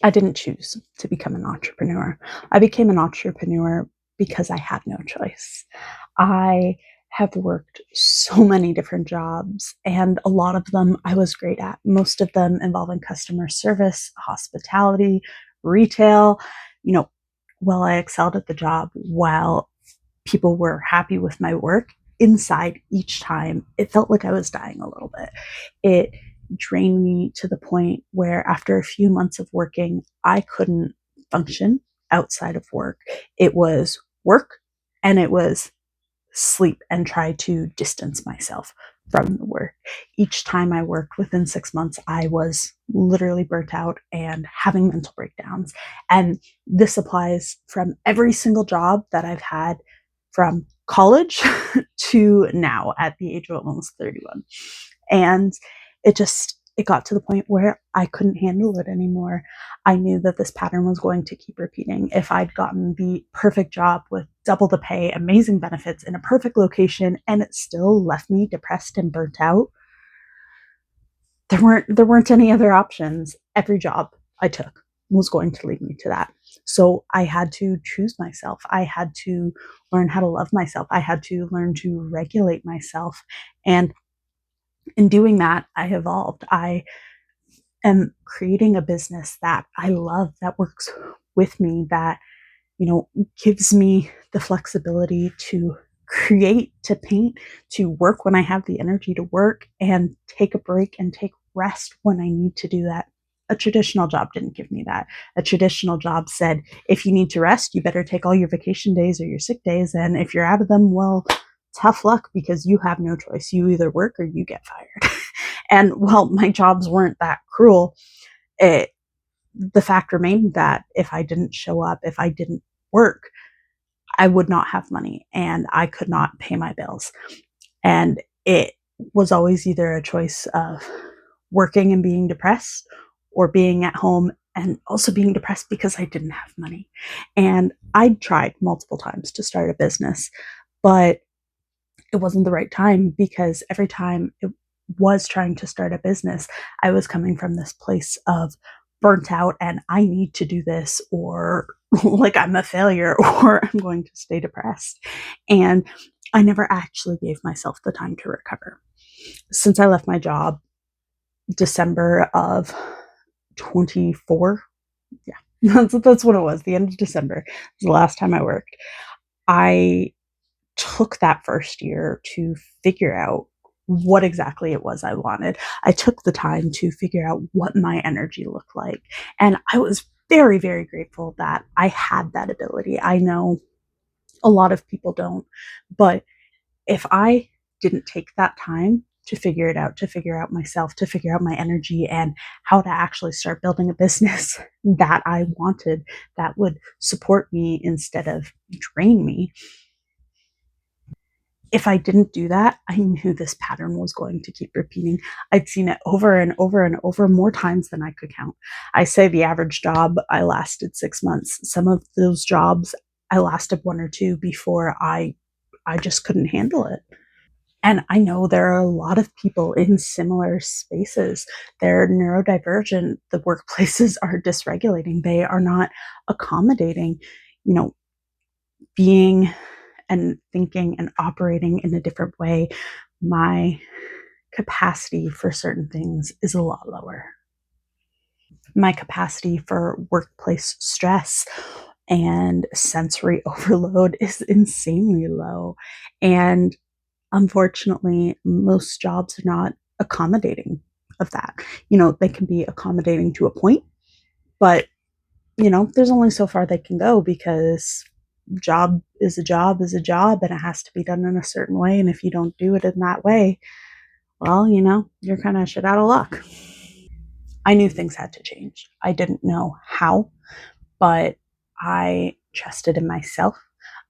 I didn't choose to become an entrepreneur. I became an entrepreneur because I had no choice. I have worked so many different jobs, and a lot of them I was great at, most of them involving customer service, hospitality, retail. You know, while I excelled at the job, while people were happy with my work, inside each time, it felt like I was dying a little bit. It drained me to the point where after a few months of working, I couldn't function outside of work. It was work and it was sleep and try to distance myself from the work. Each time I worked within 6 months, I was literally burnt out and having mental breakdowns. And this applies from every single job that I've had from college to now at the age of almost 31. And it got to the point where I couldn't handle it anymore. I knew that this pattern was going to keep repeating. If I'd gotten the perfect job with double the pay, amazing benefits in a perfect location, and it still left me depressed and burnt out, there weren't any other options. Every job I took was going to lead me to that. So I had to choose myself. I had to learn how to love myself. I had to learn to regulate myself. And in doing that, I evolved. I am creating a business that I love, that works with me, that, gives me the flexibility to create, to paint, to work when I have the energy to work, and take a break and take rest when I need to do that. A traditional job didn't give me that. A traditional job said, if you need to rest, you better take all your vacation days or your sick days. And if you're out of them, well, tough luck, because you have no choice. You either work or you get fired. And while my jobs weren't that cruel, the fact remained that if I didn't show up, if I didn't work, I would not have money and I could not pay my bills. And it was always either a choice of working and being depressed, or being at home and also being depressed because I didn't have money. And I tried multiple times to start a business, but it wasn't the right time, because every time it was trying to start a business, I was coming from this place of burnt out and I need to do this, or like I'm a failure, or I'm going to stay depressed. And I never actually gave myself the time to recover. Since I left my job December of 24, yeah, that's what it was. The end of December was the last time I worked. I took that first year to figure out what exactly it was I wanted. I took the time to figure out what my energy looked like. And I was very, very grateful that I had that ability. I know a lot of people don't, but if I didn't take that time to figure it out, to figure out myself, to figure out my energy and how to actually start building a business that I wanted, that would support me instead of drain me, if I didn't do that, I knew this pattern was going to keep repeating. I'd seen it over and over and over, more times than I could count. I say the average job, I lasted 6 months. Some of those jobs, I lasted one or two before I just couldn't handle it. And I know there are a lot of people in similar spaces. They're neurodivergent. The workplaces are dysregulating. They are not accommodating, you know, being and thinking and operating in a different way. My capacity for certain things is a lot lower. My capacity for workplace stress and sensory overload is insanely low. And unfortunately, most jobs are not accommodating of that. They can be accommodating to a point, but there's only so far they can go, because job is a job is a job, and it has to be done in a certain way. And if you don't do it in that way, well, you're kind of shit out of luck. I knew things had to change. I didn't know how, but I trusted in myself.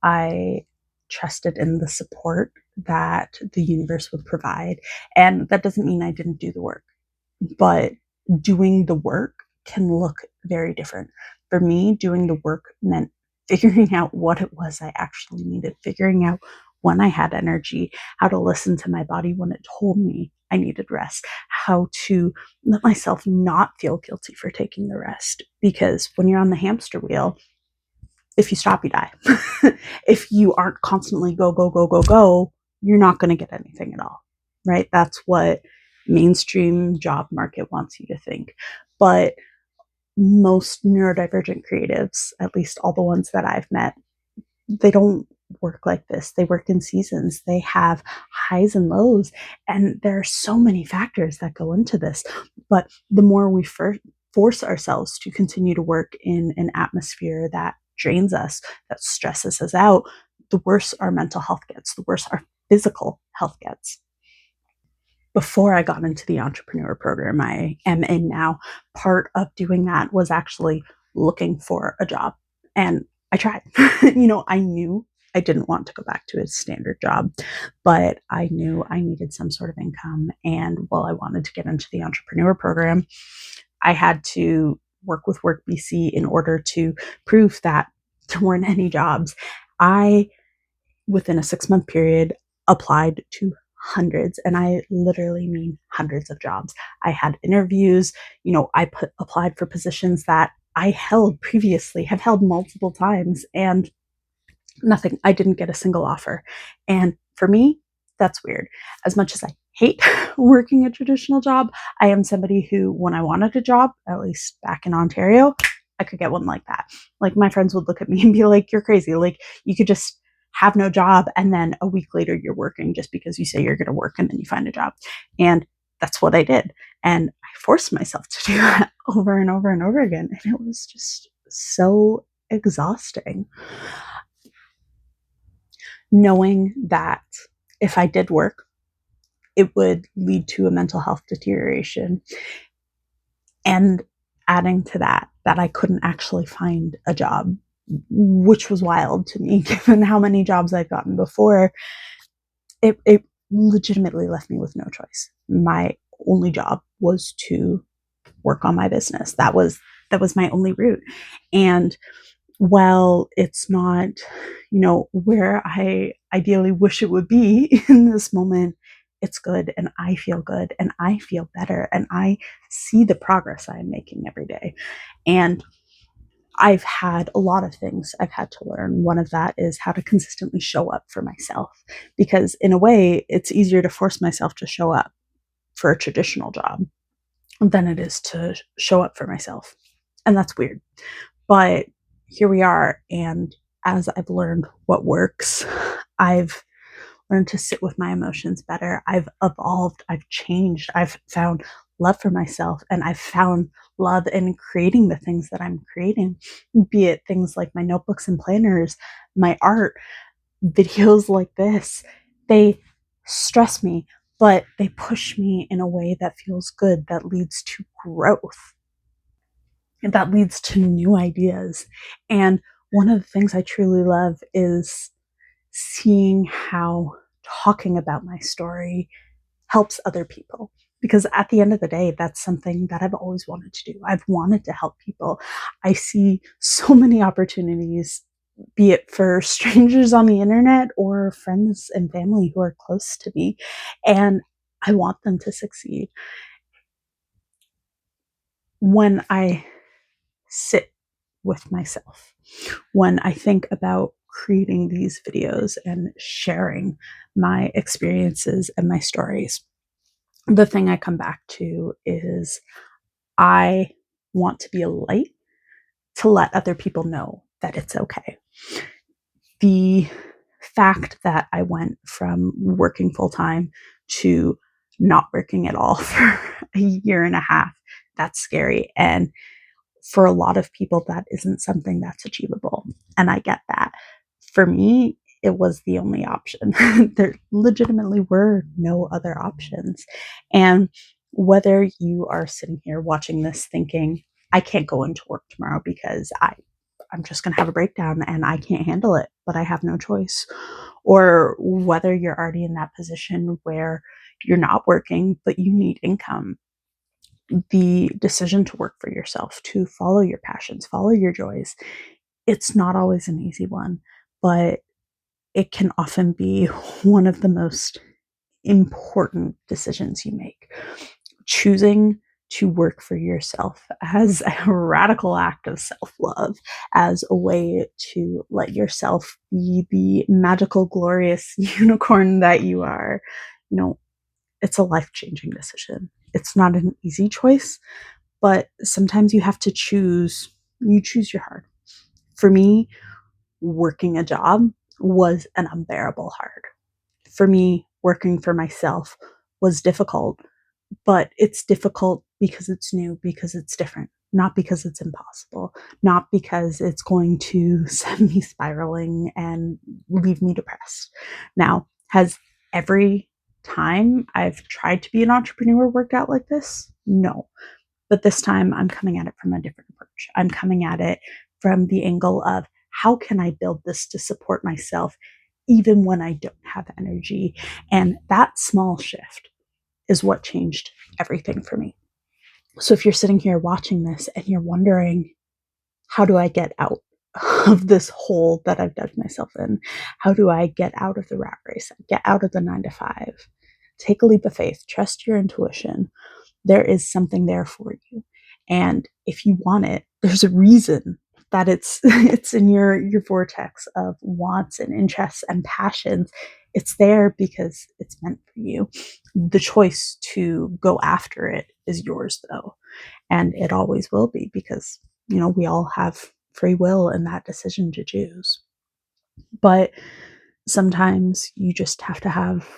I trusted in the support that the universe would provide. And that doesn't mean I didn't do the work, but doing the work can look very different. For me, doing the work meant figuring out what it was I actually needed, figuring out when I had energy, how to listen to my body when it told me I needed rest, how to let myself not feel guilty for taking the rest. Because when you're on the hamster wheel, if you stop, you die. If you aren't constantly go, go, go, go, go, you're not going to get anything at all, right? That's what mainstream job market wants you to think. But most neurodivergent creatives, at least all the ones that I've met, they don't work like this. They work in seasons. They have highs and lows. And there are so many factors that go into this. But the more we force ourselves to continue to work in an atmosphere that drains us, that stresses us out, the worse our mental health gets, the worse our physical health gets. Before I got into the entrepreneur program I am in now, part of doing that was actually looking for a job. And I tried. I knew I didn't want to go back to a standard job, but I knew I needed some sort of income. And while I wanted to get into the entrepreneur program, I had to work with Work BC in order to prove that there weren't any jobs. I, within a 6-month period, applied to hundreds, and I literally mean hundreds of jobs. I had interviews, I applied for positions that I held previously, have held multiple times, and nothing. I didn't get a single offer. And for me, that's weird. As much as I hate working a traditional job, I am somebody who, when I wanted a job, at least back in Ontario, I could get one like that. Like, my friends would look at me and be like, you're crazy. Like, you could just have no job and then a week later you're working just because you say you're going to work and then you find a job. And that's what I did. And I forced myself to do that over and over and over again. And it was just so exhausting. Knowing that if I did work, it would lead to a mental health deterioration. And adding to that, that I couldn't actually find a job, which was wild to me, given how many jobs I'd gotten before. It legitimately left me with no choice. My only job was to work on my business. That was my only route. And while it's not, where I ideally wish it would be in this moment, it's good, and I feel good, and I feel better, and I see the progress I am making every day. And I've had a lot of things I've had to learn. One of that is how to consistently show up for myself, because in a way, it's easier to force myself to show up for a traditional job than it is to show up for myself. And that's weird. But here we are. And as I've learned what works, I've learned to sit with my emotions better. I've evolved. I've changed. I've found love for myself, and I've found love in creating the things that I'm creating, be it things like my notebooks and planners, my art, videos like this. They stress me, but they push me in a way that feels good, that leads to growth, and that leads to new ideas. And one of the things I truly love is seeing how talking about my story helps other people. Because at the end of the day, that's something that I've always wanted to do. I've wanted to help people. I see so many opportunities, be it for strangers on the internet or friends and family who are close to me, and I want them to succeed. When I sit with myself, when I think about creating these videos and sharing my experiences and my stories, the thing I come back to is I want to be a light to let other people know that it's okay. The fact that I went from working full time to not working at all for a year and a half, that's scary. And for a lot of people, that isn't something that's achievable. And I get that. For me, it was the only option. There legitimately were no other options. And whether you are sitting here watching this thinking, I can't go into work tomorrow because I'm just going to have a breakdown and I can't handle it, but I have no choice. Or whether you're already in that position where you're not working, but you need income, the decision to work for yourself, to follow your passions, follow your joys, it's not always an easy one, but it can often be one of the most important decisions you make. Choosing to work for yourself as a radical act of self-love, as a way to let yourself be the magical, glorious unicorn that you are. You know, it's a life-changing decision. It's not an easy choice, but sometimes you have to choose. You choose your heart. For me, working a job was an unbearable hard. For me, working for myself was difficult, but it's difficult because it's new, because it's different, not because it's impossible, not because it's going to send me spiraling and leave me depressed. Now, has every time I've tried to be an entrepreneur worked out like this? No. But this time I'm coming at it from a different approach. I'm coming at it from the angle of how can I build this to support myself even when I don't have energy? And that small shift is what changed everything for me. So if you're sitting here watching this and you're wondering, how do I get out of this hole that I've dug myself in? How do I get out of the rat race? Get out of the 9 to 5? Take a leap of faith, trust your intuition. There is something there for you. And if you want it, there's a reason that it's in your vortex of wants and interests and passions. It's there because it's meant for you. The choice to go after it is yours, though, and it always will be, because we all have free will in that decision to choose. But sometimes you just have to have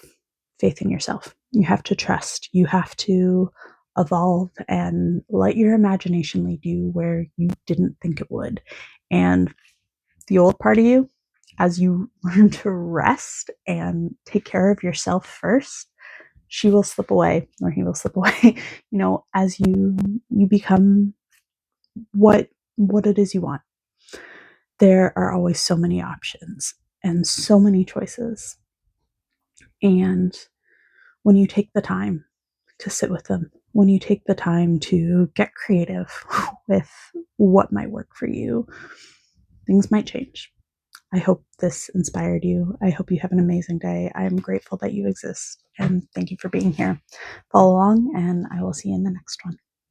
faith in yourself. You have to trust. You have to evolve and let your imagination lead you where you didn't think it would. And the old part of you, as you learn to rest and take care of yourself first, she will slip away, or he will slip away, as you become what it is you want. There are always so many options and so many choices. And when you take the time to sit with them, when you take the time to get creative with what might work for you, things might change. I hope this inspired you. I hope you have an amazing day. I'm grateful that you exist, and thank you for being here. Follow along, and I will see you in the next one.